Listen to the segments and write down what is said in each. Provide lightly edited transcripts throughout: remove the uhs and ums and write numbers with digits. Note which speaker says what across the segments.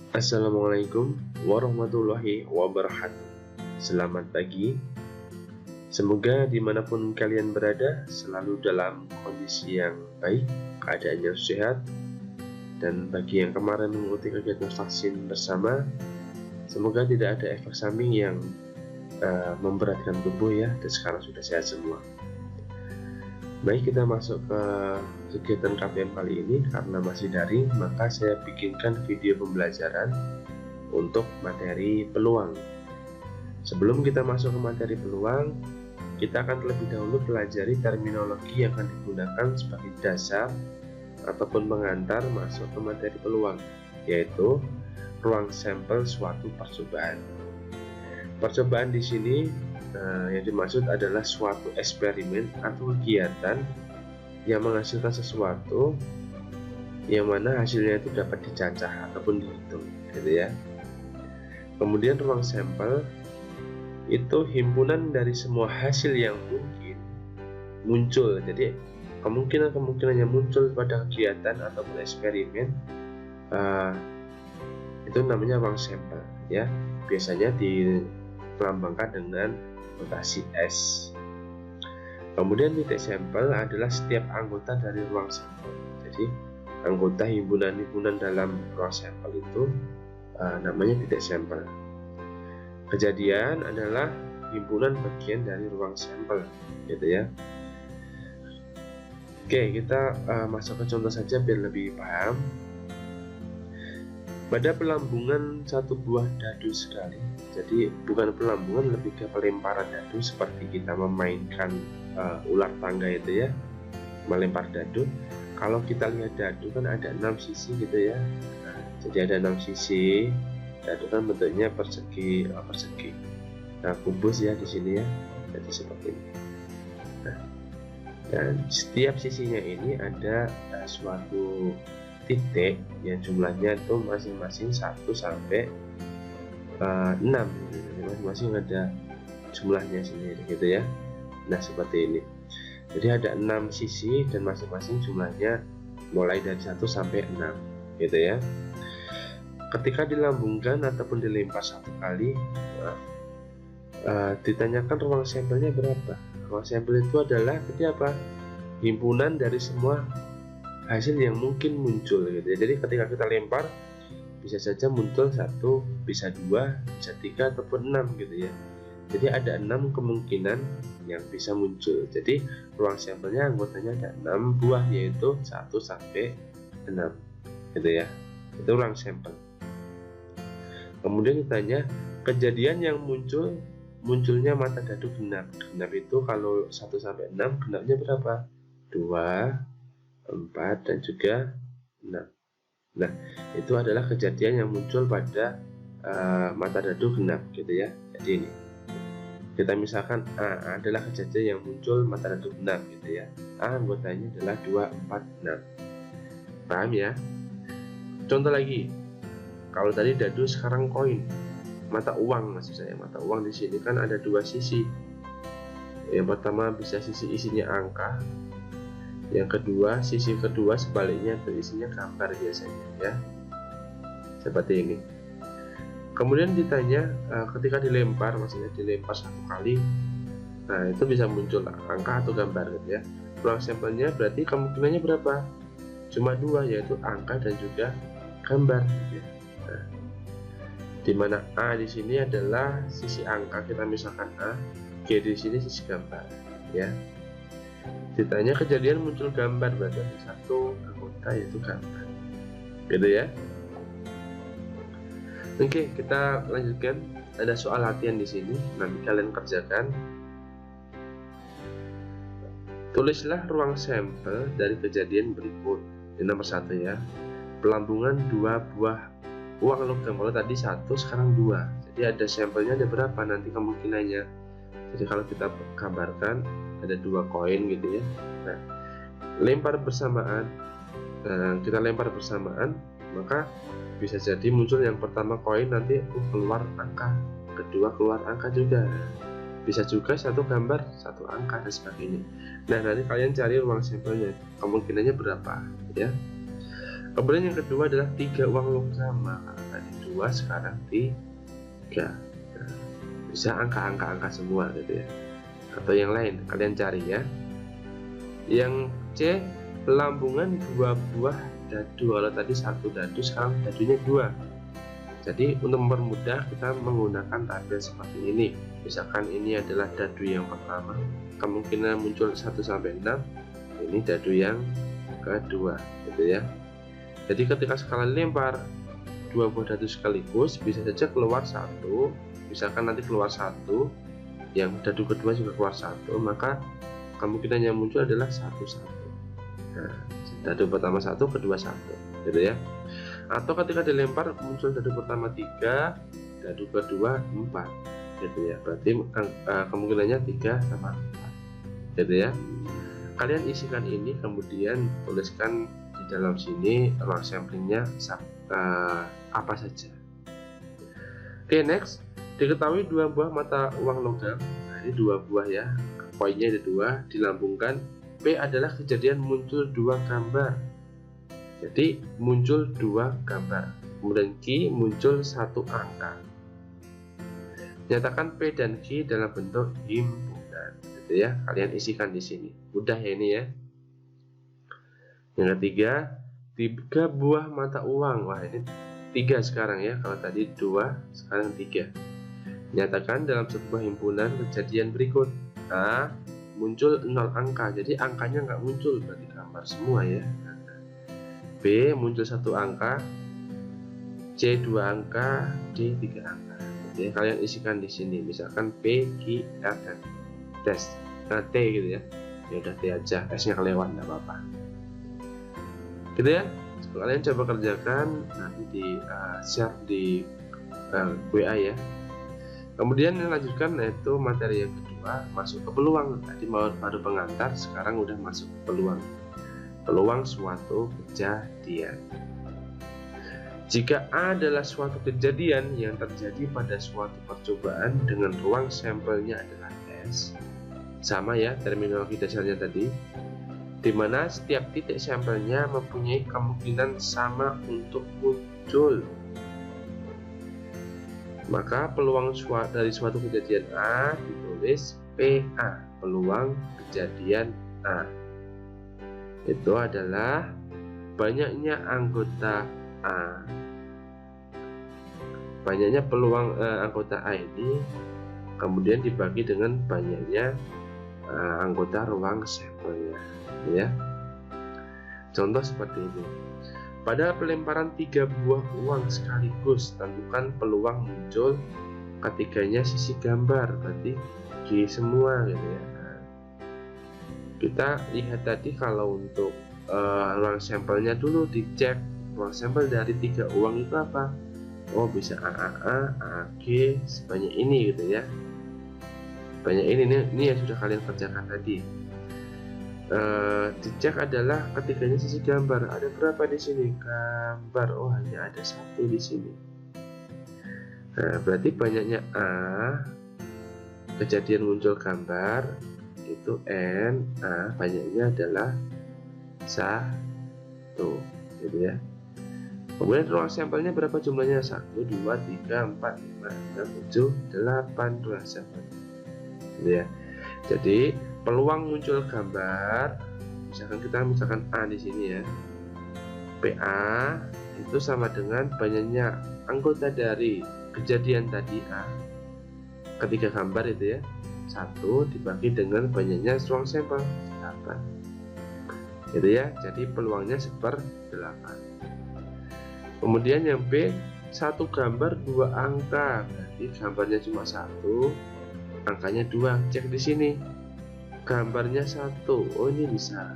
Speaker 1: Assalamualaikum warahmatullahi wabarakatuh. Selamat pagi. Semoga dimanapun kalian berada selalu dalam kondisi yang baik, keadaannya sehat. Dan bagi yang kemarin mengikuti kegiatan vaksin bersama, semoga tidak ada efek samping yang memberatkan tubuh ya, dan sekarang sudah sehat semua. Baik, kita masuk ke kegiatan KPM kali ini. Karena masih daring, maka saya bikinkan video pembelajaran untuk materi peluang. Sebelum kita masuk ke materi peluang, kita akan terlebih dahulu pelajari terminologi yang akan digunakan sebagai dasar ataupun pengantar masuk ke materi peluang, yaitu ruang sampel suatu percobaan. Percobaan di sini yang dimaksud adalah suatu eksperimen atau kegiatan yang menghasilkan sesuatu yang mana hasilnya itu dapat dicacah ataupun dihitung, gitu ya. Kemudian ruang sampel itu himpunan dari semua hasil yang mungkin muncul. Jadi kemungkinan yang muncul pada kegiatan ataupun eksperimen itu namanya ruang sampel ya. Biasanya dilambangkan dengan notasi S. Kemudian titik sampel adalah setiap anggota dari ruang sampel. Jadi anggota himpunan-himpunan dalam ruang sampel itu namanya titik sampel. Kejadian adalah himpunan bagian dari ruang sampel, gitu ya. Oke, kita masuk ke contoh saja biar lebih paham. Pada pelambungan satu buah dadu sekali, jadi bukan pelambungan, lebih ke pelemparan dadu seperti kita memainkan ular tangga itu ya, melempar dadu. Kalau kita lihat dadu kan ada 6 sisi gitu ya. Nah, jadi ada 6 sisi. Dadu kan bentuknya persegi. Nah, kubus ya di sini ya. Jadi seperti ini. Nah, dan setiap sisinya ini ada suatu titik yang jumlahnya itu masing-masing 1 sampai 6. Jadi masing-masing ada jumlahnya sendiri gitu ya. Nah, seperti ini. Jadi ada 6 sisi dan masing-masing jumlahnya mulai dari 1 sampai 6 gitu ya. Ketika dilambungkan ataupun dilempar satu kali, ditanyakan ruang sampelnya berapa. Ruang sampel itu adalah apa? Himpunan dari semua hasil yang mungkin muncul gitu ya. Jadi ketika kita lempar bisa saja muncul 1, bisa 2, bisa 3 ataupun 6 gitu ya. Jadi ada 6 kemungkinan yang bisa muncul. Jadi ruang sampelnya anggotanya ada 6 buah, yaitu 1 sampai 6 gitu ya. Itu ruang sampel. Kemudian ditanya kejadian yang munculnya mata dadu genap. Genap itu kalau 1 sampai 6 genapnya berapa? 2, 4 dan juga 6. Nah, itu adalah kejadian yang muncul pada mata dadu genap gitu ya. Jadi ini kita misalkan A adalah kejadian yang muncul mata dadu genap gitu ya. A anggotanya adalah 2, 4, 6. Paham ya? Contoh lagi, kalau tadi dadu, sekarang koin, mata uang maksud saya. Mata uang di sini kan ada 2 sisi. Yang pertama bisa sisi isinya angka. Yang kedua, sisi kedua sebaliknya itu isinya gambar biasanya ya. Seperti ini. Kemudian ditanya ketika dilempar, maksudnya dilempar 1 kali, nah itu bisa muncul angka atau gambar gitu ya. Ruang sampelnya berarti kemungkinannya berapa? Cuma 2, yaitu angka dan juga gambar gitu ya. Nah, dimana A di sini adalah sisi angka, kita misalkan A, G di sini sisi gambar ya. Ditanya kejadian muncul gambar, berarti 1 anggota yaitu gambar gitu ya. Oke, kita lanjutkan. Ada soal latihan di sini, nanti kalian kerjakan. Tulislah ruang sampel dari kejadian berikut. Ini nomor 1 ya. Pelambungan 2 buah uang logam. Kalau tadi 1, sekarang 2. Jadi ada sampelnya ada berapa nanti kemungkinannya. Jadi kalau kita gambarkan ada 2 koin gitu ya. Nah, lempar bersamaan. Kita lempar bersamaan, maka bisa jadi muncul yang pertama koin, nanti keluar angka, kedua keluar angka juga. Bisa juga 1 gambar 1 angka dan sebagainya. Nah, nanti kalian cari ruang sampelnya, kemungkinannya berapa ya. Kemudian yang kedua adalah 3 uang logam. Tadi 2, sekarang 3. Nah, bisa angka-angka semua gitu ya, atau yang lain kalian cari ya. Yang C, lambungan 2 buah dadu. Kalau tadi 1 dadu, sekarang dadunya 2. Jadi untuk mempermudah kita menggunakan tabel seperti ini. Misalkan ini adalah dadu yang pertama, kemungkinan muncul 1 sampai 6. Ini dadu yang kedua gitu ya. Jadi ketika sekali lempar 2 buah dadu sekaligus, bisa saja keluar 1. Misalkan nanti keluar 1, yang dadu kedua juga keluar 1, maka kemungkinan yang muncul adalah 1-1. Nah, dadu pertama 1, kedua 1 gitu ya. Atau ketika dilempar muncul dadu pertama 3, dadu kedua 4 gitu ya. Berarti kemungkinannya 3 sama 4 gitu ya. Kalian isikan ini, kemudian tuliskan di dalam sini ruang samplingnya apa saja. Oke, next. Diketahui 2 buah mata uang logam. Nah, ini 2 buah ya, koinnya ada 2, dilambungkan. P adalah kejadian muncul 2 gambar. Jadi muncul 2 gambar. Kemudian Q muncul 1 angka. Nyatakan P dan Q dalam bentuk himpunan. Gitu ya, kalian isikan di sini. Mudah ya ini ya. Yang ketiga, 3 buah mata uang. Wah, ini 3 sekarang ya. Kalau tadi 2, sekarang 3. Nyatakan dalam sebuah himpunan kejadian berikut. A, muncul 0 angka. Jadi angkanya nggak muncul, berarti gambar semua ya. B, muncul 1 angka. C, 2 angka. D, 3 angka. Jadi kalian isikan di sini. Misalkan P, Q, R, dan T gitu ya. Ya udah T aja, S-nya kelewat nggak apa-apa. Gitu ya. Kalian coba kerjakan, nanti di share di WA ya. Kemudian lanjutkan, yaitu materi yang kedua, masuk ke peluang. Tadi baru pengantar, sekarang udah masuk ke peluang. Peluang suatu kejadian. Jika A adalah suatu kejadian yang terjadi pada suatu percobaan dengan ruang sampelnya adalah S, sama ya terminologi dasarnya tadi, di mana setiap titik sampelnya mempunyai kemungkinan sama untuk muncul. Maka peluang dari suatu kejadian A ditulis PA, peluang kejadian A. Itu adalah banyaknya anggota A. Banyaknya peluang anggota A ini kemudian dibagi dengan banyaknya anggota ruang sampelnya, ya. Contoh seperti ini. Pada pelemparan 3 buah uang sekaligus, tentukan peluang muncul ketiganya sisi gambar, berarti G semua gitu ya. Nah, kita lihat tadi kalau untuk ruang sampelnya dulu dicek, ruang sampel dari 3 uang itu apa? Oh, bisa AAA, AG sebanyak ini gitu ya. Banyak ini yang sudah kalian kerjakan tadi. Dicek adalah ketiganya sisi gambar. Ada berapa di sini gambar? Oh, hanya ada 1 di sini. Nah, berarti banyaknya A, kejadian muncul gambar itu N, A banyaknya adalah 1 gitu ya. Kemudian ruang sampelnya berapa jumlahnya? 1, 2, 3, 4, 5, 6, 7, 8 ruang sampel gitu ya. Jadi peluang muncul gambar, misalkan A di sini ya, PA itu sama dengan banyaknya anggota dari kejadian tadi A, ketiga gambar itu ya, 1 dibagi dengan banyaknya ruang sampel 8 gitu ya. Jadi peluangnya 1/8. Kemudian yang B, 1 gambar 2 angka, berarti gambarnya cuma 1, angkanya 2. Cek di sini, gambarnya 1. Oh, ini bisa,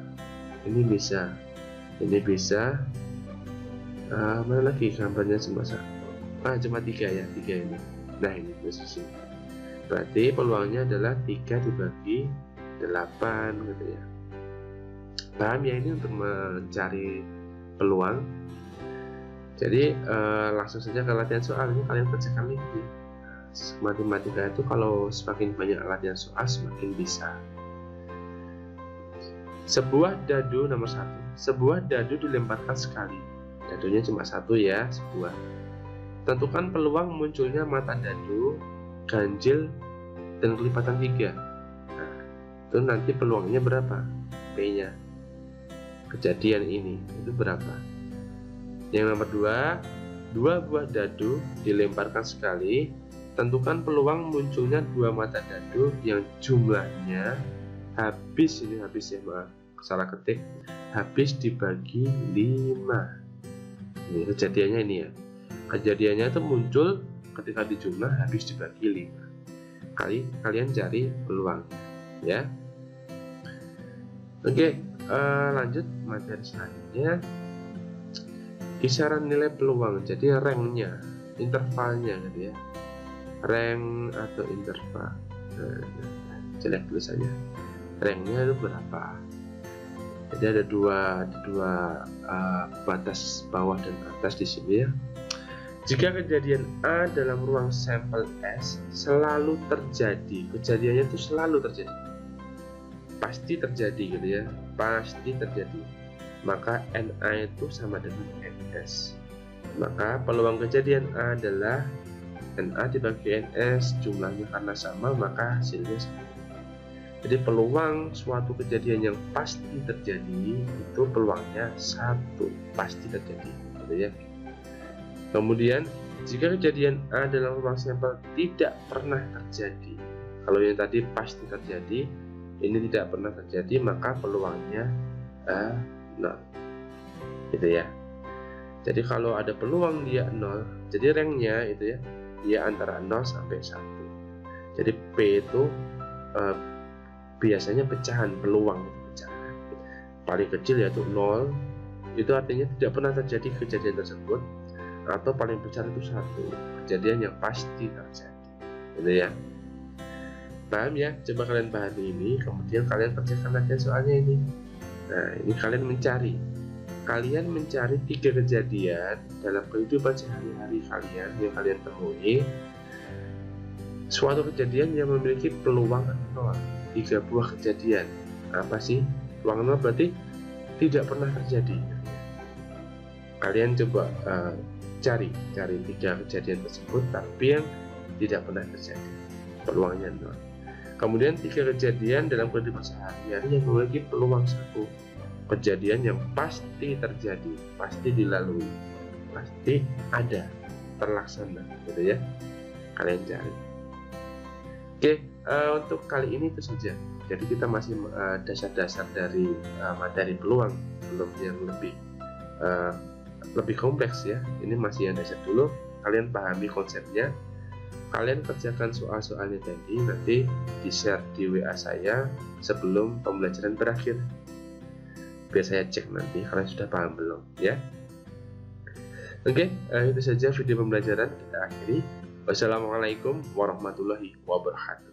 Speaker 1: ini bisa, ini bisa. Mana lagi gambarnya cuma 1? Cuma 3 ya, 3 ini. Nah, ini posisi. Berarti peluangnya adalah 3 dibagi 8 gitu ya. Paham ya ini untuk mencari peluang? Jadi langsung saja ke latihan soal. Ini kalian kerjakan lagi. Matematika itu kalau semakin banyak latihan soal semakin bisa. Sebuah dadu nomor 1. Sebuah dadu dilemparkan sekali. Dadunya cuma 1 ya, sebuah. tentukan peluang munculnya mata dadu, ganjil, dan kelipatan 3. Nah, itu nanti peluangnya berapa? P-nya. Kejadian ini itu berapa? Yang nomor 2 buah dadu dilemparkan sekali, tentukan peluang munculnya 2 mata dadu yang jumlahnya habis ya maaf, salah ketik, habis dibagi 5. Ini kejadiannya ini ya. Kejadiannya itu muncul ketika dijumlah habis dibagi 5. Kalian cari peluang ya. Oke, lanjut materi selanjutnya. Kisaran nilai peluang, jadi ranknya, intervalnya gitu ya. Rank atau interval. Jelek tulisannya. Ranknya itu berapa? Jadi ada dua batas bawah dan atas di sini ya. Jika kejadian A dalam ruang sampel S selalu terjadi, kejadiannya itu selalu terjadi, pasti terjadi gitu ya, pasti terjadi, maka NA itu sama dengan NS. Maka peluang kejadian A adalah NA dibagi NS, jumlahnya karena sama maka hasilnya sama. Jadi peluang suatu kejadian yang pasti terjadi itu peluangnya 1, pasti terjadi gitu ya. Kemudian jika kejadian A dalam ruang sampel tidak pernah terjadi, kalau yang tadi pasti terjadi, ini tidak pernah terjadi, maka peluangnya 0 gitu ya. Jadi kalau ada peluang dia 0, jadi ranknya itu ya, dia antara 0 sampai 1. Jadi P itu biasanya pecahan, peluang itu pecahan. Paling kecil yaitu 0, itu artinya tidak pernah terjadi kejadian tersebut, atau paling besar itu 1, kejadian yang pasti terjadi gitu ya. Paham ya? Coba kalian pahami ini, kemudian kalian kerjakan lagi soalnya ini. Nah, ini kalian mencari 3 kejadian dalam kehidupan sehari-hari kalian yang kalian temui, suatu kejadian yang memiliki peluang 0. 3 buah kejadian. Apa sih peluang 0? Berarti tidak pernah terjadi. Kalian coba cari 3 kejadian tersebut tapi yang tidak pernah terjadi, peluangnya 0. Kemudian 3 kejadian dalam kehidupan sehari-hari yang memiliki peluang 1, kejadian yang pasti terjadi, pasti dilalui, pasti ada, terlaksana gitu ya. Kalian cari. Oke, untuk kali ini itu saja. Jadi kita masih dasar-dasar dari materi peluang, belum yang lebih kompleks ya. Ini masih yang dasar dulu. Kalian pahami konsepnya, kalian kerjakan soal-soalnya tadi, nanti di-share di WA saya sebelum pembelajaran berakhir. Biar saya cek nanti kalian sudah paham belum ya. Oke, itu saja video pembelajaran, kita akhiri. Wassalamualaikum warahmatullahi wabarakatuh.